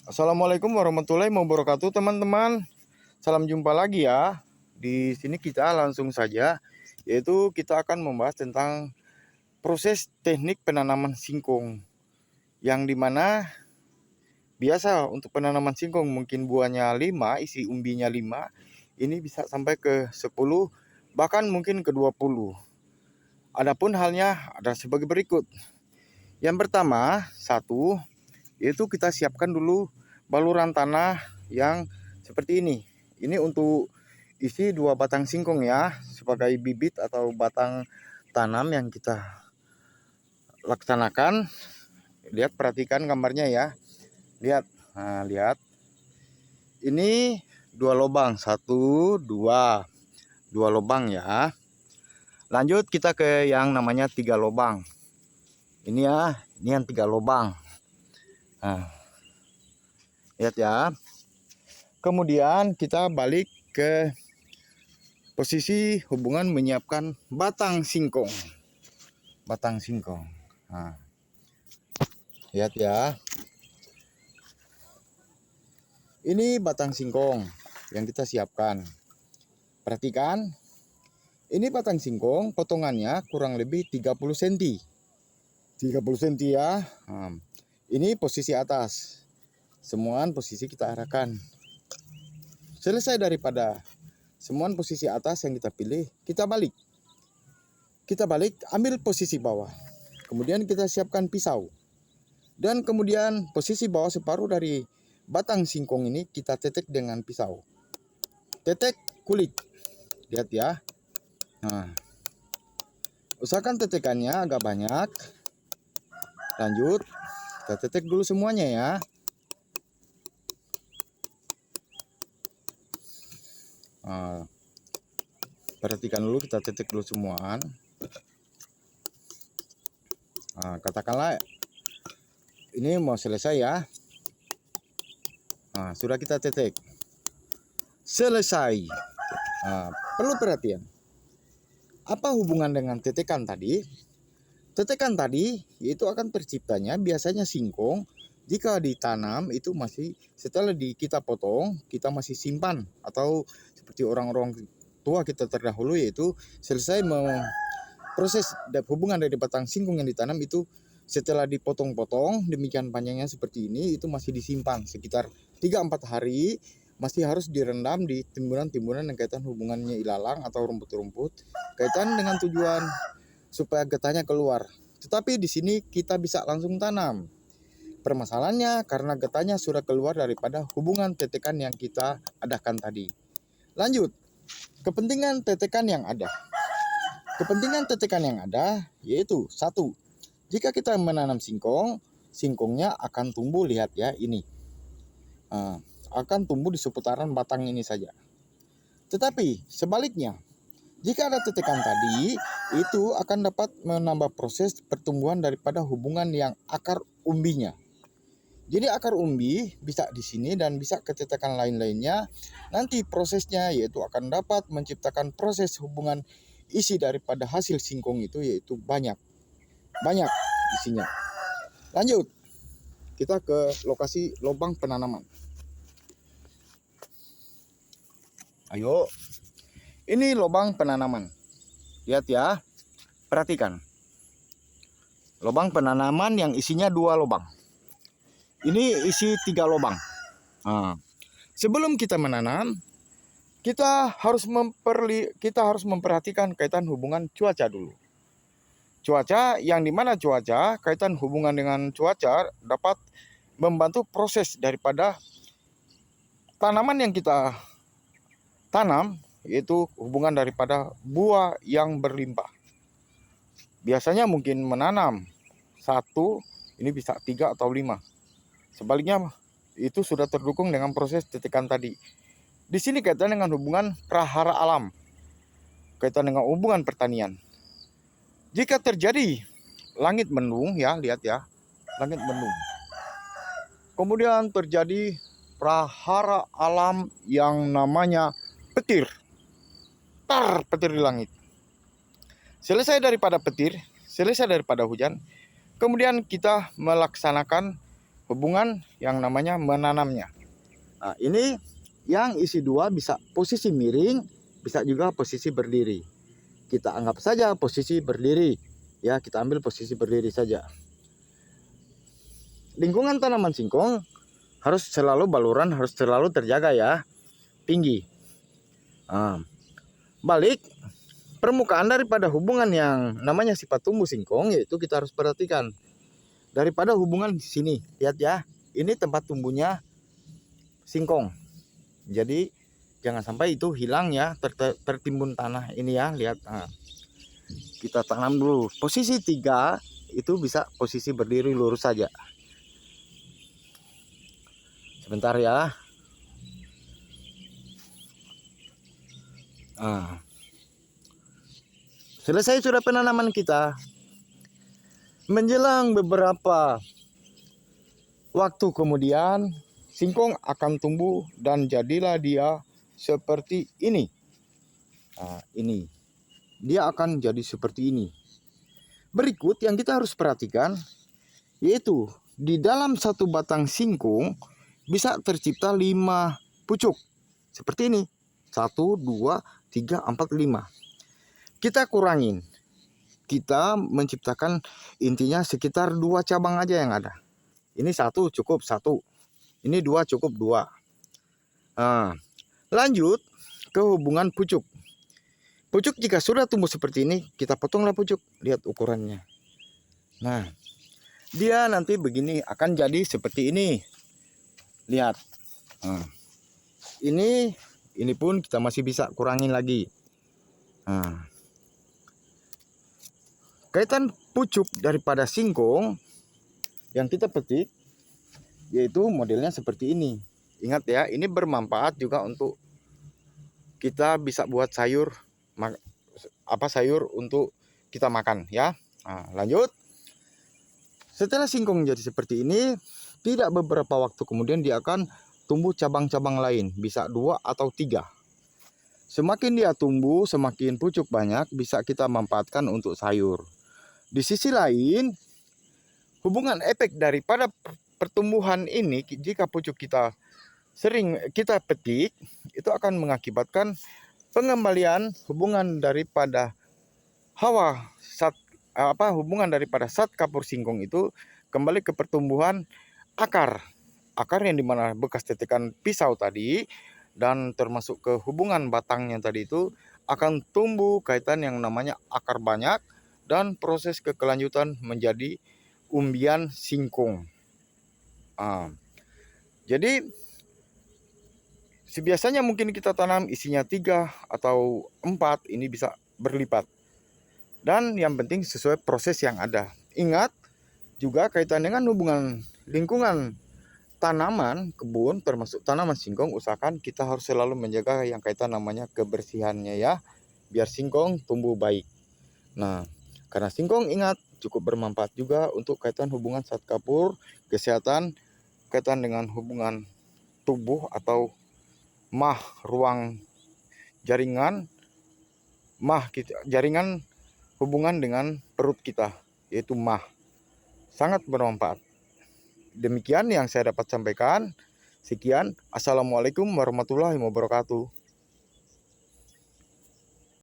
Assalamualaikum warahmatullahi wabarakatuh, teman-teman. Salam jumpa lagi ya. Di sini kita langsung saja, yaitu kita akan membahas tentang proses teknik penanaman singkong. Yang dimana biasa untuk penanaman singkong mungkin buahnya 5, isi umbinya 5. Ini bisa sampai ke 10, bahkan mungkin ke 20. Adapun halnya ada sebagai berikut. Yang pertama, satu, yaitu kita siapkan dulu baluran tanah yang seperti ini. Ini untuk isi 2 batang singkong ya, sebagai bibit atau batang tanam yang kita laksanakan. Lihat, perhatikan gambarnya ya. Lihat, nah lihat. Ini 2 lubang, 1, 2 lubang ya. Lanjut kita ke yang namanya 3 lubang. Ini ya, ini yang 3 lubang. Nah, lihat ya. Kemudian kita balik ke posisi hubungan menyiapkan batang singkong. Batang singkong. Nah, lihat ya. Ini batang singkong yang kita siapkan. Perhatikan. Ini batang singkong potongannya kurang lebih 30 cm. 30 cm ya. Nah, ini posisi atas. Semuaan posisi kita arahkan. Selesai daripada semuaan posisi atas yang kita pilih, kita balik. Kita balik, ambil posisi bawah. Kemudian kita siapkan pisau. Dan kemudian posisi bawah separuh dari batang singkong ini kita tetek dengan pisau. Tetek kulit. Lihat ya. Nah, usahakan tetekannya agak banyak. Lanjut, kita tetek dulu semuanya ya. Nah, perhatikan dulu, kita tetek dulu semuaan. Nah, katakanlah ini mau selesai ya. Nah, sudah kita tetek. Selesai. Nah, perlu perhatian. Apa hubungan dengan tetekan tadi? Tetekan tadi yaitu akan terciptanya biasanya singkong jika ditanam itu masih setelah kita potong, kita masih simpan, atau seperti orang-orang tua kita terdahulu yaitu selesai proses hubungan dari batang singkong yang ditanam itu setelah dipotong-potong demikian panjangnya seperti ini, itu masih disimpan sekitar 3-4 hari, masih harus direndam di timbunan-timbunan yang kaitan hubungannya ilalang atau rumput-rumput kaitan dengan tujuan supaya getahnya keluar. Tetapi di sini kita bisa langsung tanam. Permasalahannya karena getahnya sudah keluar daripada hubungan tetekan yang kita adakan tadi. Lanjut, kepentingan tetekan yang ada. Kepentingan tetekan yang ada yaitu satu, jika kita menanam singkong, singkongnya akan tumbuh, lihat ya ini. Akan tumbuh di seputaran batang ini saja. Tetapi sebaliknya, jika ada tetekan tadi, itu akan dapat menambah proses pertumbuhan daripada hubungan yang akar umbinya. Jadi akar umbi bisa di sini dan bisa ke tetekan lain-lainnya. Nanti prosesnya yaitu akan dapat menciptakan proses hubungan isi daripada hasil singkong itu yaitu banyak isinya. Lanjut, kita ke lokasi lubang penanaman. Ayo. Ini lubang penanaman. Lihat ya. Perhatikan. Lubang penanaman yang isinya 2 lubang. Ini isi 3 lubang. Nah, sebelum kita menanam, kita harus memperhatikan kaitan hubungan cuaca dulu. Cuaca yang dimana cuaca, kaitan hubungan dengan cuaca dapat membantu proses daripada tanaman yang kita tanam, yaitu hubungan daripada buah yang berlimpah. Biasanya mungkin menanam 1, ini bisa 3 atau 5. Sebaliknya itu sudah terdukung dengan proses tetekan tadi. Di sini kaitan dengan hubungan prahara alam, kaitan dengan hubungan pertanian. Jika terjadi langit mendung ya, lihat ya, langit mendung. Kemudian terjadi prahara alam yang namanya petir. Petir di langit. Selesai daripada petir, selesai daripada hujan, kemudian kita melaksanakan hubungan yang namanya menanamnya. Nah, ini yang isi 2 bisa posisi miring, bisa juga posisi berdiri. Kita anggap saja posisi berdiri. Ya, kita ambil posisi berdiri saja. Lingkungan tanaman singkong harus selalu baluran, harus selalu terjaga ya, tinggi. Nah, balik permukaan daripada hubungan yang namanya sifat tumbuh singkong, yaitu kita harus perhatikan daripada hubungan di sini. Lihat ya, ini tempat tumbuhnya singkong. Jadi jangan sampai itu hilang ya, tertimbun tanah ini ya. Lihat, nah, kita tanam dulu. Posisi 3 itu bisa posisi berdiri lurus saja. Sebentar ya. Nah, selesai sudah penanaman kita. Menjelang beberapa waktu kemudian, singkong akan tumbuh dan jadilah dia seperti ini. Nah, ini. Dia akan jadi seperti ini. Berikut yang kita harus perhatikan, yaitu di dalam satu batang singkong bisa tercipta 5 pucuk. Seperti ini. 1, 2, 3, 4, 5. Kita kurangin. Kita menciptakan intinya sekitar 2 cabang aja yang ada. Ini 1 cukup 1. Ini 2 cukup 2. Nah, lanjut ke hubungan pucuk. Pucuk jika sudah tumbuh seperti ini, kita potonglah pucuk. Lihat ukurannya. Nah, dia nanti begini akan jadi seperti ini. Lihat. Nah, ini pun kita masih bisa kurangin lagi. Nah, kaitan pucuk daripada singkong yang kita petik yaitu modelnya seperti ini. Ingat ya, ini bermanfaat juga untuk kita bisa buat sayur sayur untuk kita makan ya. Nah, lanjut. Setelah singkong jadi seperti ini, tidak beberapa waktu kemudian dia akan tumbuh cabang-cabang lain, bisa 2 atau 3. Semakin dia tumbuh, semakin pucuk banyak, bisa kita manfaatkan untuk sayur. Di sisi lain, hubungan efek daripada pertumbuhan ini, jika pucuk kita sering kita petik, itu akan mengakibatkan pengembalian hubungan daripada hubungan daripada zat kapur singkong itu kembali ke pertumbuhan akar yang dimana bekas tetekan pisau tadi, dan termasuk ke hubungan batangnya tadi itu akan tumbuh kaitan yang namanya akar banyak dan proses kekelanjutan menjadi umbian singkong. Jadi biasanya mungkin kita tanam isinya 3 atau 4, ini bisa berlipat. Dan yang penting sesuai proses yang ada. Ingat juga kaitan dengan hubungan lingkungan tanaman kebun termasuk tanaman singkong, usahakan kita harus selalu menjaga yang kaitan namanya kebersihannya ya, biar singkong tumbuh baik. Nah, karena singkong ingat cukup bermanfaat juga untuk kaitan hubungan zat kapur, kesehatan, kaitan dengan hubungan tubuh atau ruang jaringan, jaringan hubungan dengan perut kita, yaitu sangat bermanfaat. Demikian yang saya dapat sampaikan. Sekian. Assalamualaikum warahmatullahi wabarakatuh.